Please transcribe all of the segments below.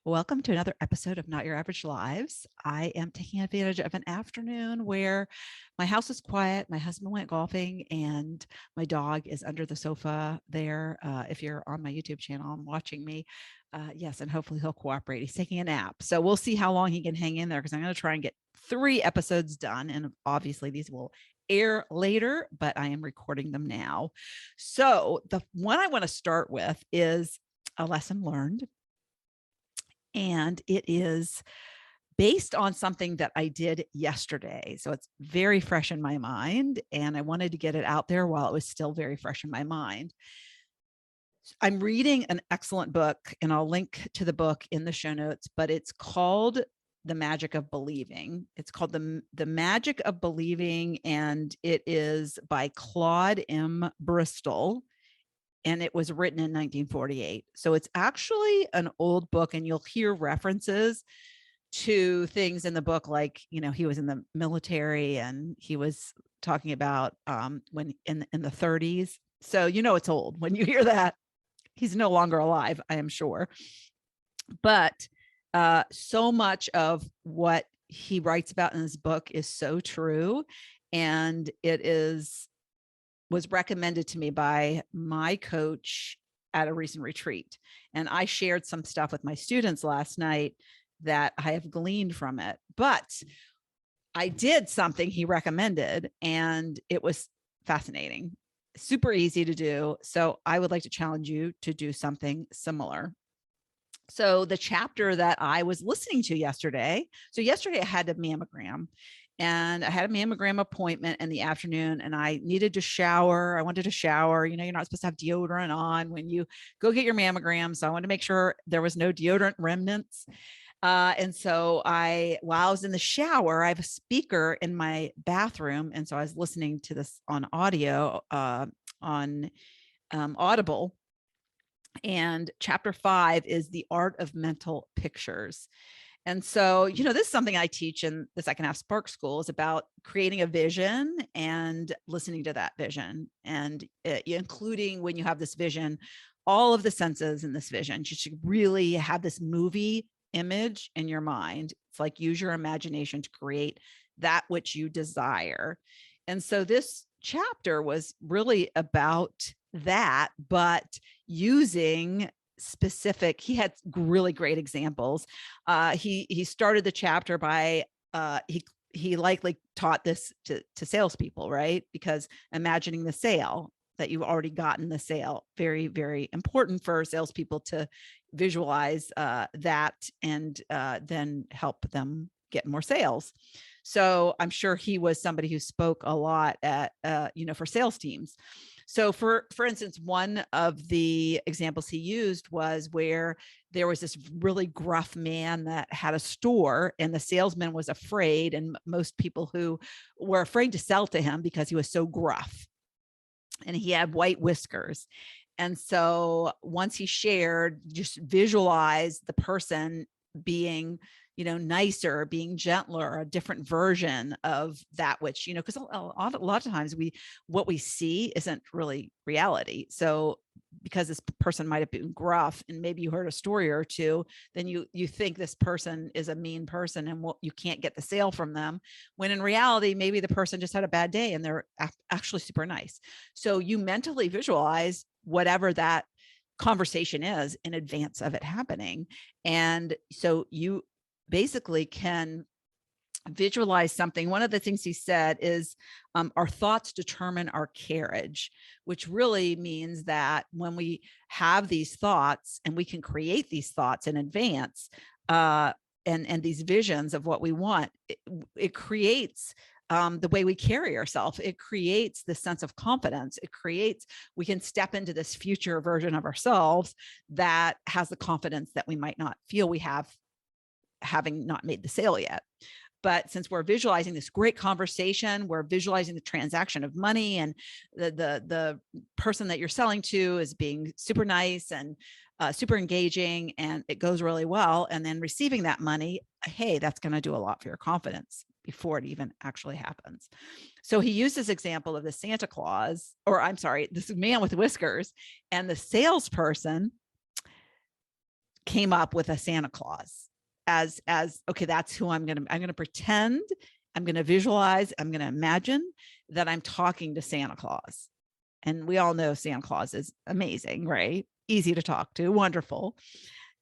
Welcome to another episode of Not Your Average Lives. I am taking advantage of an afternoon where my house is quiet. My husband went golfing and my dog is under the sofa there. If you're on my YouTube channel and watching me, yes, and hopefully he'll cooperate. He's taking a nap. So we'll see how long he can hang in there because I'm going to try and get 3 episodes done. And obviously these will air later, but I am recording them now. So the one I want to start with is a lesson learned. And it is based on something that I did yesterday. So it's very fresh in my mind, and I wanted to get it out there while it was still very fresh in my mind. I'm reading an excellent book, and I'll link to the book in the show notes, but it's called The Magic of Believing. It's called The Magic of Believing, and it is by Claude M. Bristol. And it was written in 1948. So it's actually an old book, and you'll hear references to things in the book, like, he was in the military and he was talking about when in the 30s. So, it's old when you hear that. He's no longer alive, I am sure. But so much of what he writes about in this book is so true. And it was recommended to me by my coach at a recent retreat. And I shared some stuff with my students last night that I have gleaned from it. But I did something he recommended, and it was fascinating, super easy to do. So I would like to challenge you to do something similar. So the chapter that I was listening to yesterday, I had a mammogram. And I had a mammogram appointment in the afternoon, and I needed to shower. I wanted to shower. You're not supposed to have deodorant on when you go get your mammogram. So I wanted to make sure there was no deodorant remnants. And so while I was in the shower, I have a speaker in my bathroom. And so I was listening to this on audio, on Audible. And chapter 5 is The Art of Mental Pictures. And so, this is something I teach in the Second Half S.P.A.R.K school, is about creating a vision and listening to that vision, and including, when you have this vision, all of the senses in this vision. You should really have this movie image in your mind. It's like, use your imagination to create that which you desire. And so this chapter was really about that, but using specific, he had really great examples. He started the chapter by he likely taught this to salespeople, right? Because imagining the sale, that you've already gotten the sale, very, very important for salespeople to visualize that, and then help them get more sales. So I'm sure he was somebody who spoke a lot at for sales teams. So for instance, one of the examples he used was where there was this really gruff man that had a store, and the salesman was afraid, and most people who were afraid to sell to him because he was so gruff, and he had white whiskers. And so once he shared, just visualize the person being nicer, being gentler, a different version of that, which, because a lot of times what we see isn't really reality. So because this person might have been gruff, and maybe you heard a story or two, then you think this person is a mean person, and you can't get the sale from them, when in reality, maybe the person just had a bad day and they're actually super nice. So you mentally visualize whatever that conversation is in advance of it happening. And so you basically can visualize something. One of the things he said is our thoughts determine our carriage, which really means that when we have these thoughts, and we can create these thoughts in advance, and these visions of what we want, it creates the way we carry ourselves. It creates this sense of confidence. We can step into this future version of ourselves that has the confidence that we might not feel we have, having not made the sale yet. But since we're visualizing this great conversation, we're visualizing the transaction of money, and the person that you're selling to is being super nice and super engaging, and it goes really well. And then receiving that money, hey, that's going to do a lot for your confidence before it even actually happens. So he used this example of the Santa Claus, or I'm sorry, this man with whiskers, and the salesperson came up with a Santa Claus as okay, that's who I'm going to pretend, I'm going to visualize, I'm going to imagine that I'm talking to Santa Claus. And we all know Santa Claus is amazing, right? Easy to talk to, wonderful.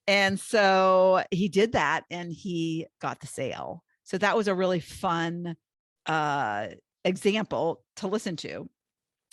And so he did that and he got the sale. So that was a really fun example to listen to.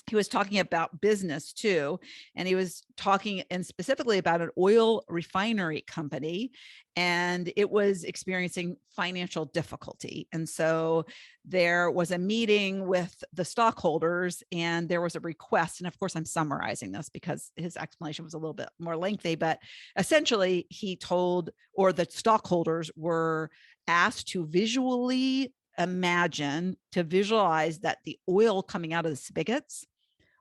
He was talking about business too. And he was talking and specifically about an oil refinery company, and it was experiencing financial difficulty. And so there was a meeting with the stockholders and there was a request. And of course, I'm summarizing this because his explanation was a little bit more lengthy, but essentially he told, or the stockholders were asked to visualize that the oil coming out of the spigots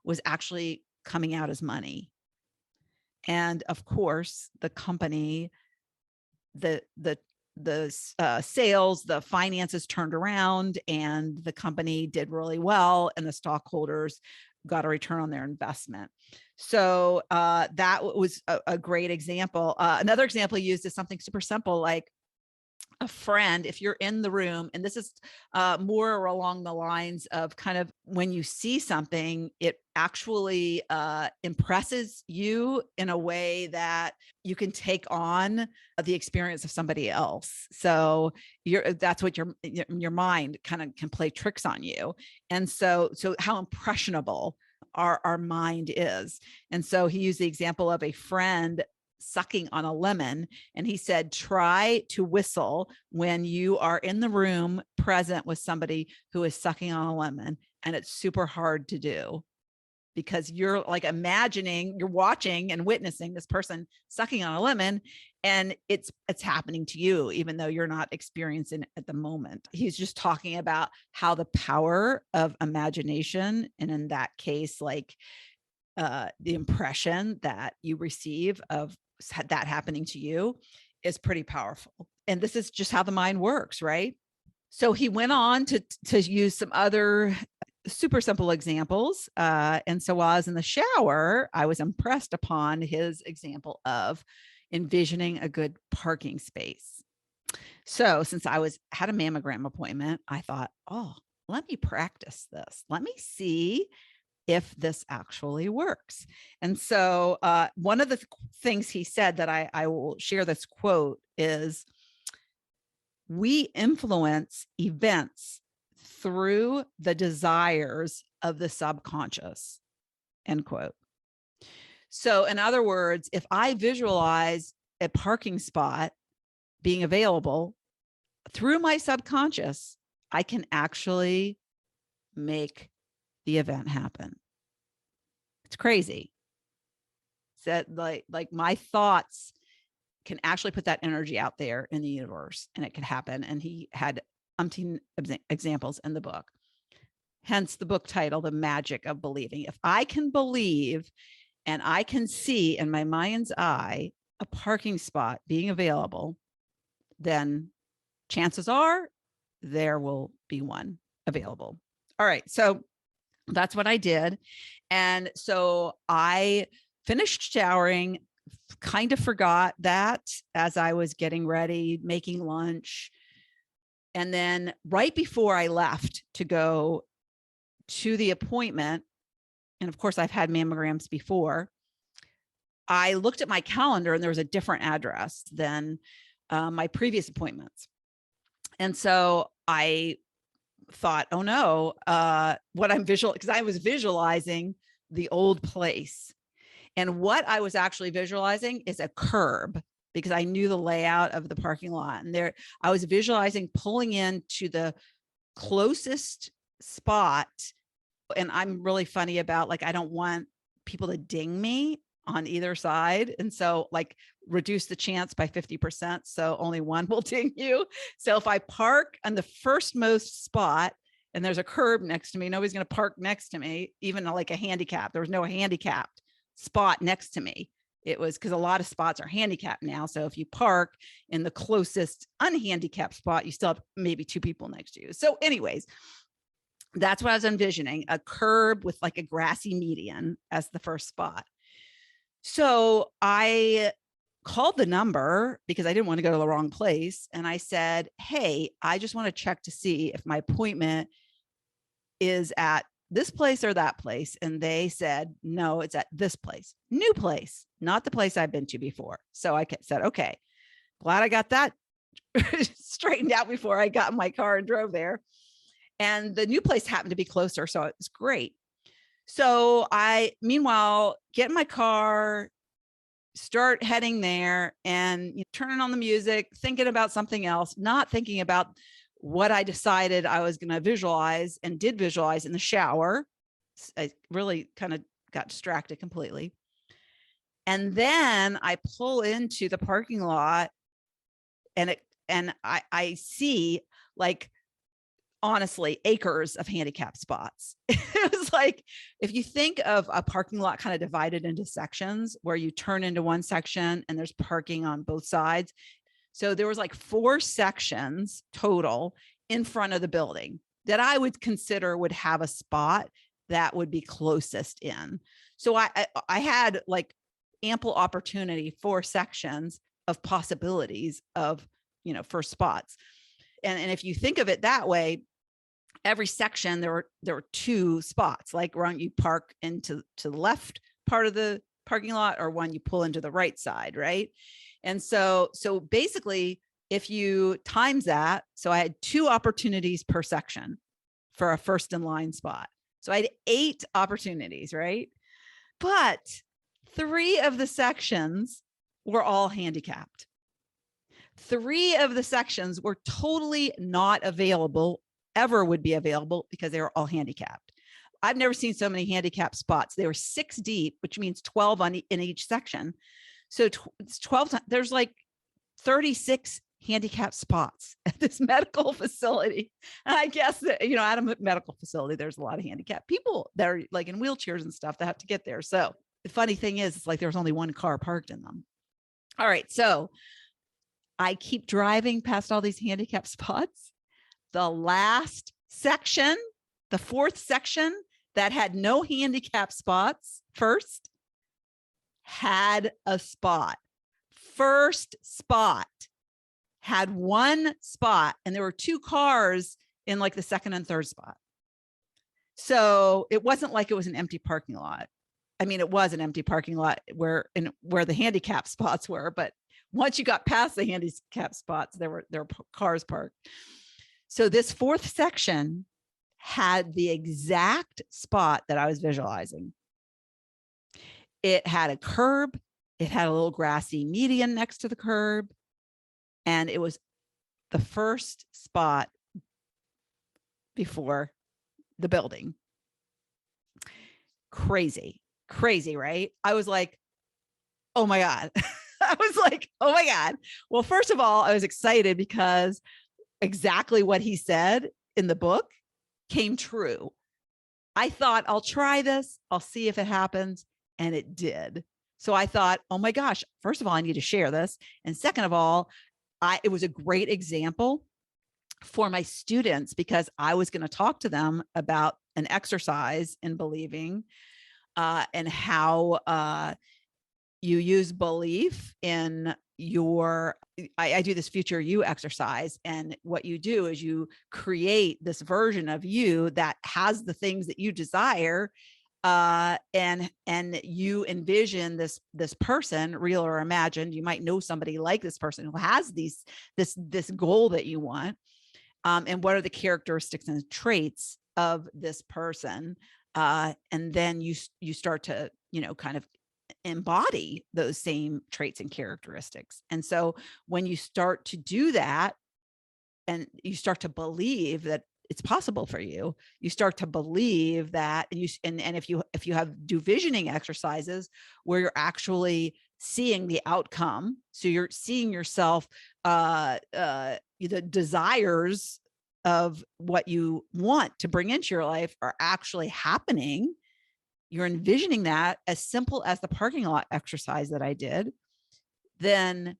was actually coming out as money. And of course, the company, the sales, the finances turned around and the company did really well and the stockholders got a return on their investment. So that was a great example. Another example used is something super simple, like a friend, if you're in the room, and this is more along the lines of kind of when you see something, it actually impresses you in a way that you can take on the experience of somebody else. So that's what your mind kind of can play tricks on you. And so how impressionable our mind is. And so he used the example of a friend sucking on a lemon. And he said, try to whistle when you are in the room present with somebody who is sucking on a lemon. And it's super hard to do because you're like imagining, you're watching and witnessing this person sucking on a lemon, and it's happening to you, even though you're not experiencing it at the moment. He's just talking about how the power of imagination, and in that case, like the impression that you receive of that happening to you is pretty powerful. And this is just how the mind works, right? So he went on to use some other super simple examples. And so while I was in the shower, I was impressed upon his example of envisioning a good parking space. So since I had a mammogram appointment, I thought, oh, let me practice this. Let me see if this actually works. And so one of the things he said that I will share this quote is, we influence events through the desires of the subconscious, end quote. So in other words, if I visualize a parking spot being available through my subconscious, I can actually make the event happen. It's crazy. So like my thoughts can actually put that energy out there in the universe and it could happen. And he had umpteen examples in the book. Hence the book title, The Magic of Believing. If I can believe and I can see in my mind's eye a parking spot being available, then chances are there will be one available. All right. So that's what I did. And so I finished showering, kind of forgot that as I was getting ready, making lunch. And then right before I left to go to the appointment, and of course I've had mammograms before, I looked at my calendar and there was a different address than my previous appointments. And so I thought, oh no, what I'm because I was visualizing the old place. And what I was actually visualizing is a curb, because I knew the layout of the parking lot. And there, I was visualizing pulling into the closest spot. And I'm really funny about, like, I don't want people to ding me on either side. And so like reduce the chance by 50%. So only one will ding you. So if I park on the firstmost spot and there's a curb next to me, nobody's going to park next to me, even like a handicap. There was no handicapped spot next to me. It was because a lot of spots are handicapped now. So if you park in the closest unhandicapped spot, you still have maybe two people next to you. So anyways, that's what I was envisioning, a curb with like a grassy median as the first spot. So I called the number because I didn't want to go to the wrong place. And I said, hey, I just want to check to see if my appointment is at this place or that place. And they said, no, it's at this place, new place, not the place I've been to before. So I said, okay, glad I got that straightened out before I got in my car and drove there. And the new place happened to be closer. So it was great. So I, meanwhile, get in my car, start heading there, and turning on the music, thinking about something else, not thinking about what I decided I was going to visualize and did visualize in the shower. I really kind of got distracted completely. And then I pull into the parking lot, and I see, like, honestly, acres of handicap spots. It was like, if you think of a parking lot kind of divided into sections where you turn into one section and there's parking on both sides. So there was like 4 sections total in front of the building that I would consider would have a spot that would be closest in. So I had like ample opportunity, 4 sections of possibilities of, for spots. And if you think of it that way, every section there were 2 spots, like one you park into the left part of the parking lot, or one you pull into the right side, right? And so basically, if you times that, so I had 2 opportunities per section for a first in line spot. So I had 8 opportunities, right? But 3 of the sections were all handicapped. 3 of the sections were totally not available, ever would be available, because they were all handicapped. I've never seen so many handicapped spots. They were 6 deep, which means 12 in each section. So it's 12. There's like 36 handicapped spots at this medical facility. And I guess that, at a medical facility, there's a lot of handicapped people that are like in wheelchairs and stuff that have to get there. So the funny thing is, it's like there was only 1 car parked in them. All right. So I keep driving past all these handicapped spots. The last section, the 4th section that had no handicap spots first, had a spot. First spot had 1 spot, and there were 2 cars in like the 2nd and 3rd spot. So it wasn't like it was an empty parking lot. I mean, it was an empty parking lot where the handicap spots were, but once you got past the handicap spots, there were cars parked. So this 4th section had the exact spot that I was visualizing. It had a curb. It had a little grassy median next to the curb. And it was the first spot before the building. Crazy, right? I was like, oh my God. I was like, oh my God. Well, first of all, I was excited because exactly what he said in the book came true. I thought, I'll try this. I'll see if it happens. And it did. So I thought, oh my gosh, first of all, I need to share this. And second of all, it was a great example for my students, because I was going to talk to them about an exercise in believing and how you use belief in your, I do this future you exercise. And what you do is you create this version of you that has the things that you desire. And you envision this person, real or imagined. You might know somebody like this person who has this goal that you want. And what are the characteristics and traits of this person? And then you start to, kind of embody those same traits and characteristics. And so when you start to do that, and you start to believe that it's possible for you, you start to believe that, and if you do visioning exercises where you're actually seeing the outcome, so you're seeing yourself, the desires of what you want to bring into your life are actually happening. You're envisioning that, as simple as the parking lot exercise that I did, then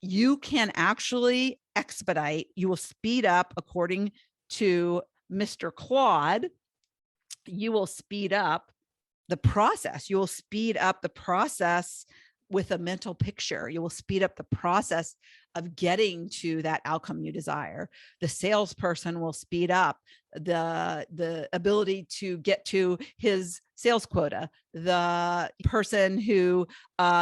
you can actually expedite, you will speed up, according to Mr. Claude, you will speed up the process. You will speed up the process with a mental picture. You will speed up the process of getting to that outcome you desire. The salesperson will speed up the ability to get to his sales quota. The person who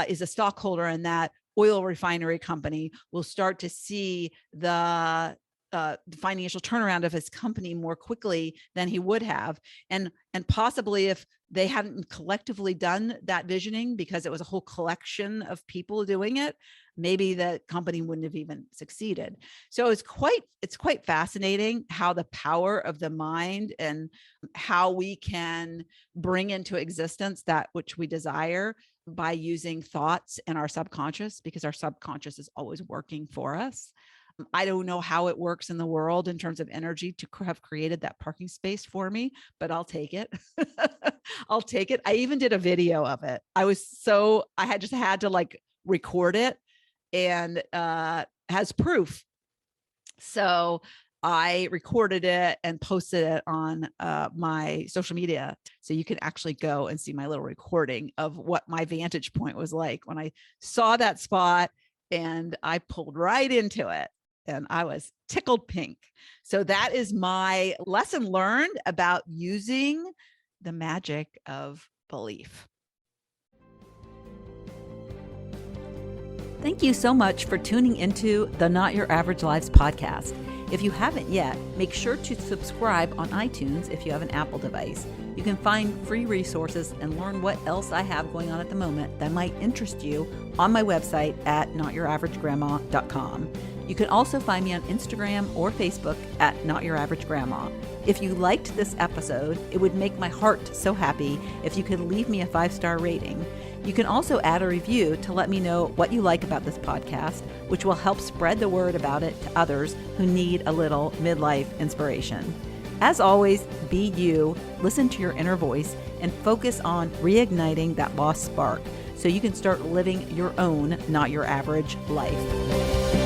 is a stockholder in that oil refinery company will start to see the financial turnaround of his company more quickly than he would have. And possibly if they hadn't collectively done that visioning, because it was a whole collection of people doing it, maybe the company wouldn't have even succeeded. So it's quite fascinating how the power of the mind and how we can bring into existence that which we desire by using thoughts and our subconscious, because our subconscious is always working for us. I don't know how it works in the world in terms of energy to have created that parking space for me, but I'll take it. I'll take it. I even did a video of it. I just had to like record it and has proof. So I recorded it and posted it on my social media. So you can actually go and see my little recording of what my vantage point was like when I saw that spot, and I pulled right into it. And I was tickled pink. So that is my lesson learned about using the magic of belief. Thank you so much for tuning into the Not Your Average Lives podcast. If you haven't yet, make sure to subscribe on iTunes if you have an Apple device. You can find free resources and learn what else I have going on at the moment that might interest you on my website at notyouraveragegrandma.com. You can also find me on Instagram or Facebook at Not Your Average Grandma. If you liked this episode, it would make my heart so happy if you could leave me a 5-star rating. You can also add a review to let me know what you like about this podcast, which will help spread the word about it to others who need a little midlife inspiration. As always, be you, listen to your inner voice, and focus on reigniting that lost spark so you can start living your own Not Your Average life.